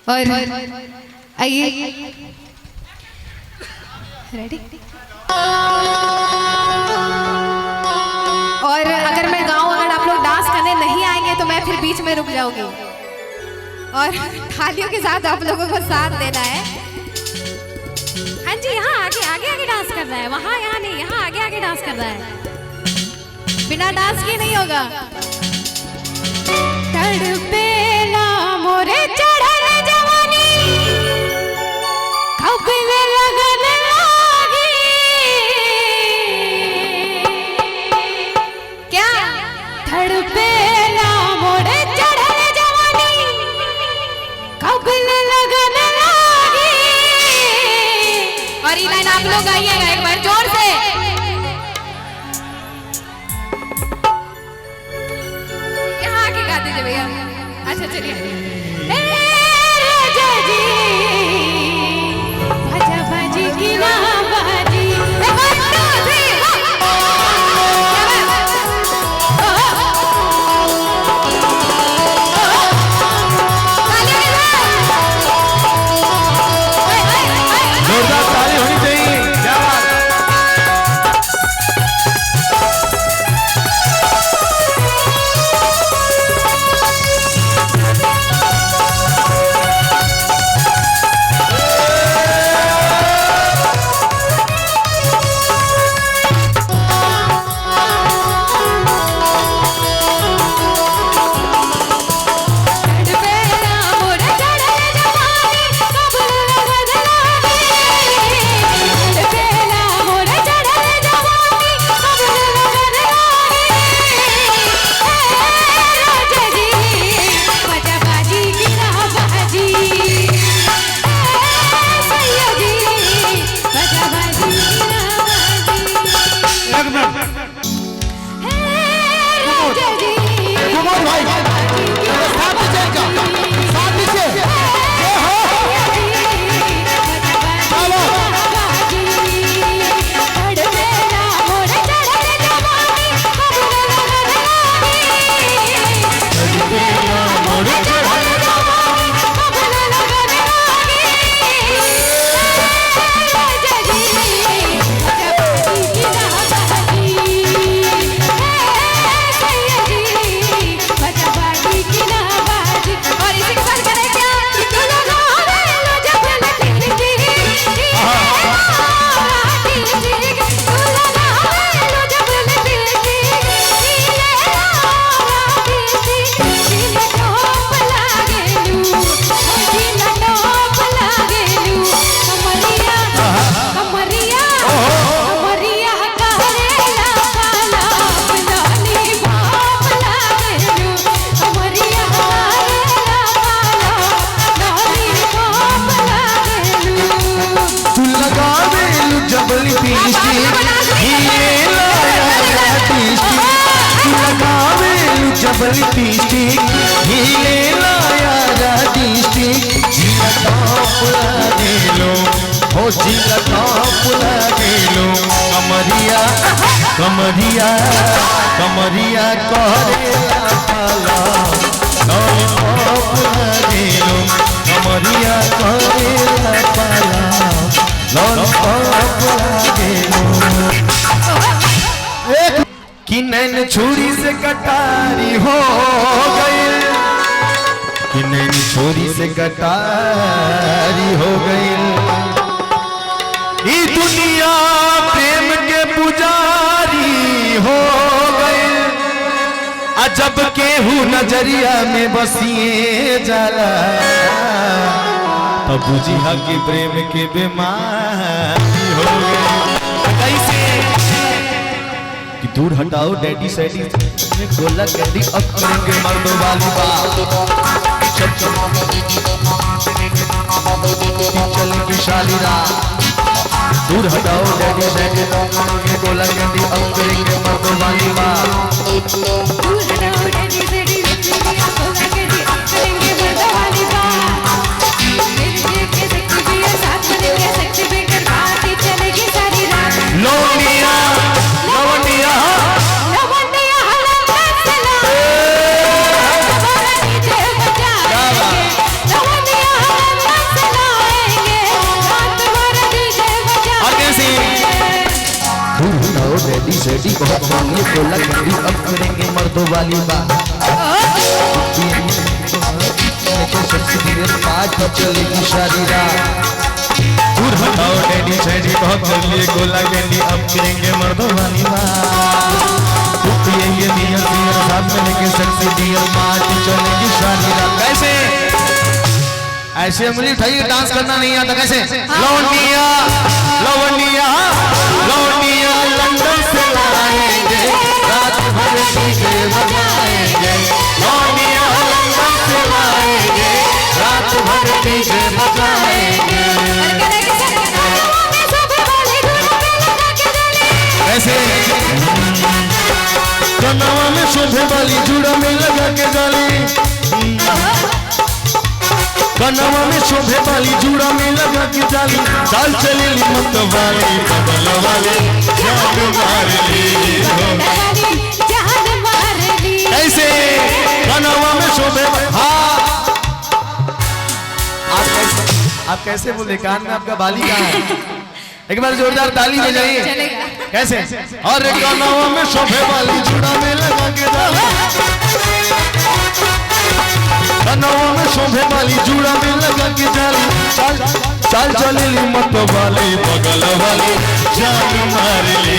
और आइए रेडी। और अगर मैं गाऊं, अगर आप लोग डांस करने नहीं आएंगे तो मैं फिर बीच में रुक जाऊंगी। और तालियों के साथ आप लोगों को साथ देना है। हाँ जी, यहाँ आगे आगे आगे डांस कर रहा है, वहाँ यहाँ नहीं, यहाँ आगे आगे डांस कर रहा है। बिना डांस के नहीं होगा। तड़पेला मोरे चढ़ल जवानी, कब ले लगन लागी। क्या तड़पेला मोरे चढ़ल जवानी, कब ले लगन लागी। और ये लाइन आप लोग गाइएगा एक बार जोर से। यहाँ आके गा दीजिए भैया। अच्छा चलिए। लिपस्टिक हिले लाया लिपस्टिक जिला टॉप लागेलो हो जिला टॉप लागेलो कमरिया कमरिया कमरिया करेला पाला लॉलीपॉप लागेलो कमरिया करेला पाला लॉलीपॉप लागेलो। कि नैन छुरी से कटारी हो गई, कि नैन छुरी से कटारी हो गई। ये दुनिया प्रेम के पुजारी हो गई। अजब केहू नजरिया में बसिए जाला, तब बुझिया के प्रेम के बीमारी हो गई। कैसे दूर हटाओ डैडी सैडी गोला गैडी अब करेंगे मर्दों वाली बात। चलेगी शालीरा दूर हटाओ डैडी सैडी गोला गैडी अब करेंगे मर्दों वाली बात। शेडी बहुत ये बोला कभी अब करेंगे मर्दों वाली बात पाँच चलेगी शादी रात दूर हटाओ डैडी शेडी बहुत ये गोला कैंडी अब करेंगे मर्दों वाली बात ये डियर साथ में लेके सेक्सी डियर पाँच चलेगी शादी रात कैसे ऐसे उंगली उठाइए डांस करना नहीं आता कैसे लौंडिया लौंडिया लौंडिया लंदन से लाएंगे रात भर डीजे बजाएंगे लौंडिया लंदन से लाएंगे रात भर डीजे बजाएंगे कैसे कनवा में शोभे वाली जुड़ा में लगा के डाली कनवा में शोभे वाली जुड़ा में लगा के डाली चाल चली मत वाली बगल वाली जान मार ली ऐसे कनवा में शोभे हाँ आप कैसे बोले कान में आपका बाली कहाँ है एक बार जोरदार ताली बजाइए कैसे और कनवा में शोभे वाली जुड़ा में लगा के डाली कनवा में शोभे वाली जुड़ा में लगा के डाली चाल चलेली मत वाली बगल वाली जान मार ले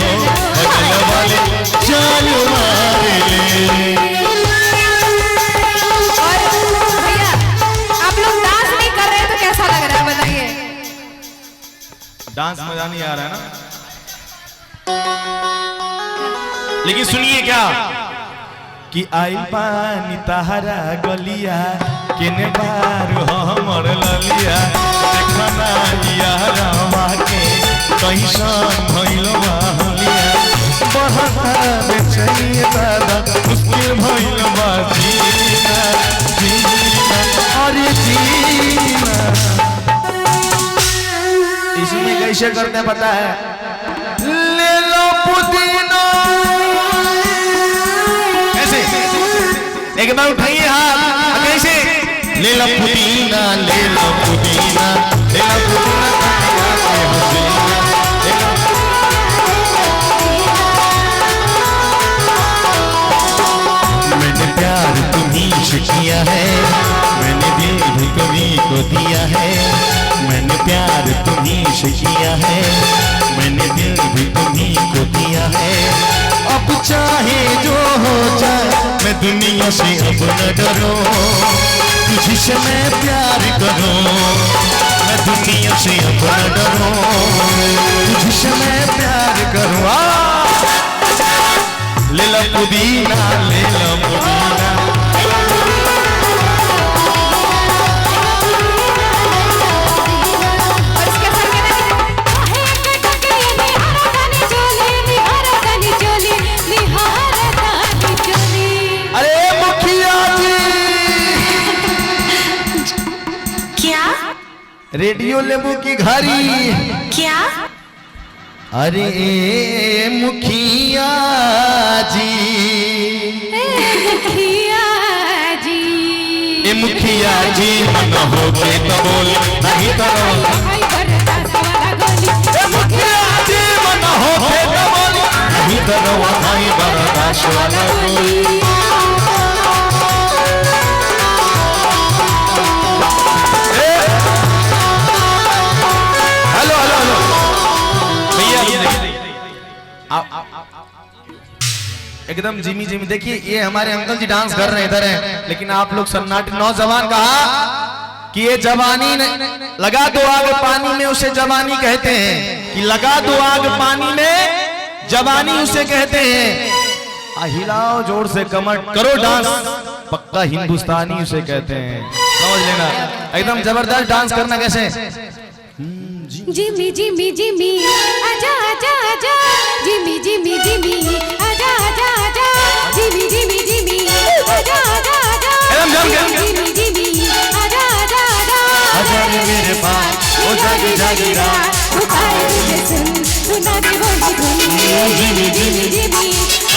हो बगल वाली जान मार ले भैया आप लोग डांस नहीं कर रहे तो कैसा लग रहा है बताइए डांस मजा नहीं आ रहा है ना लेकिन सुनिए क्या कि आइल पानी तहरा गलिया किने बार हमर ललिया देखना यारवा के कैसन भइल बाहुलिया बढ़ता बेचैनी दादा मुश्किल भइल बा जीना जीना अरे जीना इसमें कैसे करते हैं पता है ले लो पुदीना एक बार उठाइए हाथ कैसे ले लो पुदीना ले लो पुदीना ले लो पुदीना मैंने प्यार तुम्हीं से किया है मैंने दिल भी कभी को दिया है मैंने प्यार तुम्हीं से किया है मैंने दिल भी तुम्हीं को दिया है अब चाहे जो हो जाए मैं दुनिया से अब न डरो तुझसे मैं प्यार करूं मैं दुनिया से अब न डरो तुझसे मैं प्यार करूं ले लो पुदीना ले लो पुदीना रेडियो लेबू की घड़ी क्या अरे मुखिया जी मुखिया जी मन हो के तो बोल नहीं तो मुखिया जी मन हो के तो बोल नहीं तो भाई बर्दाश्त वाला गोली एकदम जिमी जिमी देखिए ये हमारे अंकल जी डांस कर रहे हैं इधर है लेकिन आप लोग सन्नाटे नौजवान कहा कि ये जवानी लगा दो आग पानी में उसे जवानी कहते हैं कि लगा दो आग पानी में जवानी उसे कहते हैं हिलाओ जोर से कमर करो डांस पक्का हिंदुस्तानी उसे कहते हैं समझ लेना एकदम जबरदस्त डांस करना कैसे जिमी जिमी जिमी आजा आजा आजा जिमी जिमी जिमी आजा आजा आजा जिमी जिमी जिमी आजा आजा आजा जिमी जिमी आजा आजा आजा आजा मेरे पास ओ जागी जागी रात पुकारे तुझे सुना दे वो धुन जिमी जिमी जिमी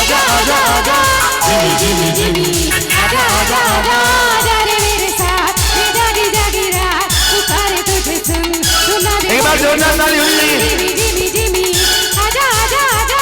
आजा आजा आजा जिमी जिमी जिमी आजा आजा आजा आजा रे मेरे साथ ये जागी जागी रात पुकारे तुझे सुना दे एक बार जोरदार ताली होनी चाहिए जिमी जिमी जिमी आजा आजा आजा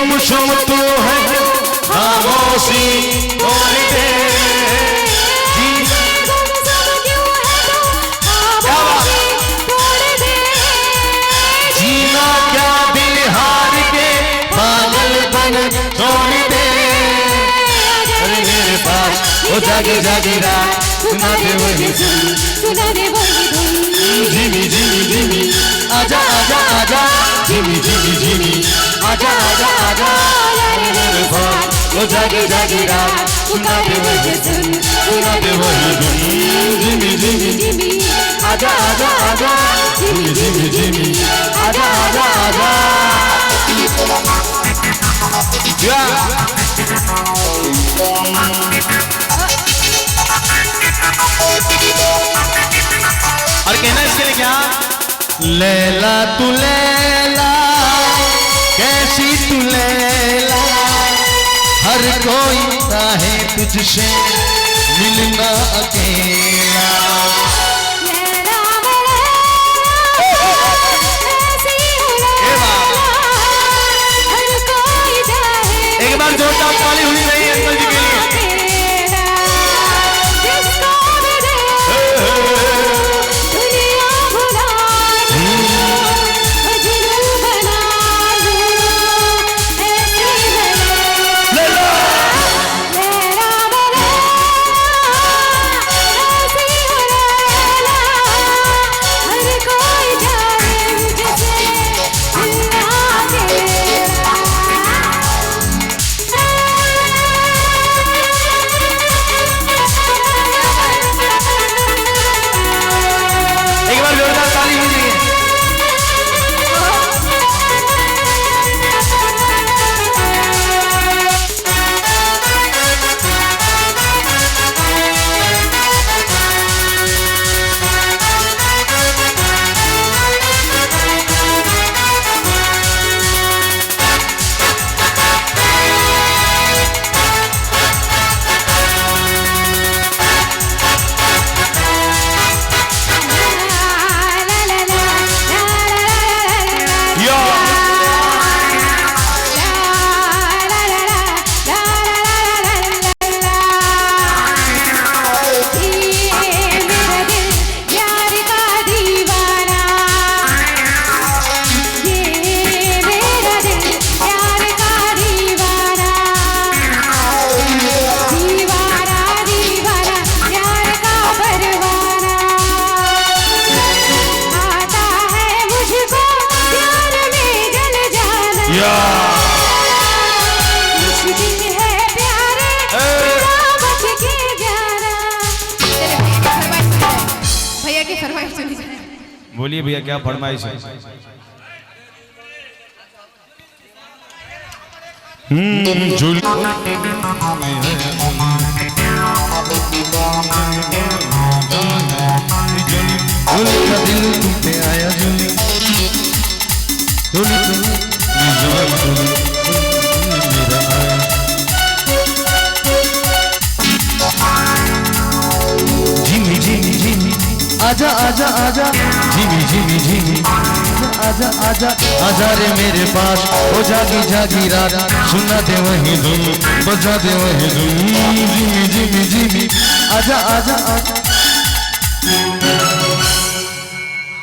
गुमसुम तू है खामोशी तोड़ दे गुमसुम क्यों है तू खामोशी तोड़ दे जीना क्या दिल हार के पागलपन छोड़ दे अरे मेरे पास वो जागे जागे रात सुना दे वही धुन सुना दे वही धुन झिमी झिमी झिमी आजा आजा आजा झिमी झिमी झिमी आजा आजा आजा अरे मेरे पास वो जागे जागे रात सुना दे वही धुन सुना दे वही धुन झिमी झिमी जिमी आजा आजा आजा झिमी झिमी झिमी आजा आजा आजा और कहना इसके लिए क्या लैला तू लैला कैसी तू लैला हर कोई चाहे तुझसे मिलना अकेला लैला ऐसी हूँ लैला हर कोई चाहे एक बार जोरदार ताली होनी चाहिए अंकल जी के लिए जिसको भी देखो दुनिया भुला दूं मजनू बना दूं ऐसी लैला लैला ऐसी हूँ लैला हर कोई चाहे मुझसे मिलना एक बार जोरदार ताली होनी चाहिए भैया की फरमाइश सुनी जाए। बोलिए भैया क्या फरमाइश है दिल टूटे आया जुली झिमी झिमी झिमी आजा आजा आजा झिमी झिमी झिमी आजा आजा आजा रे मेरे पास हो जागी जागी रात सुना दे वही धुन बजा दे वही धुन झिमी झिमी झिमी आजा आजा आजा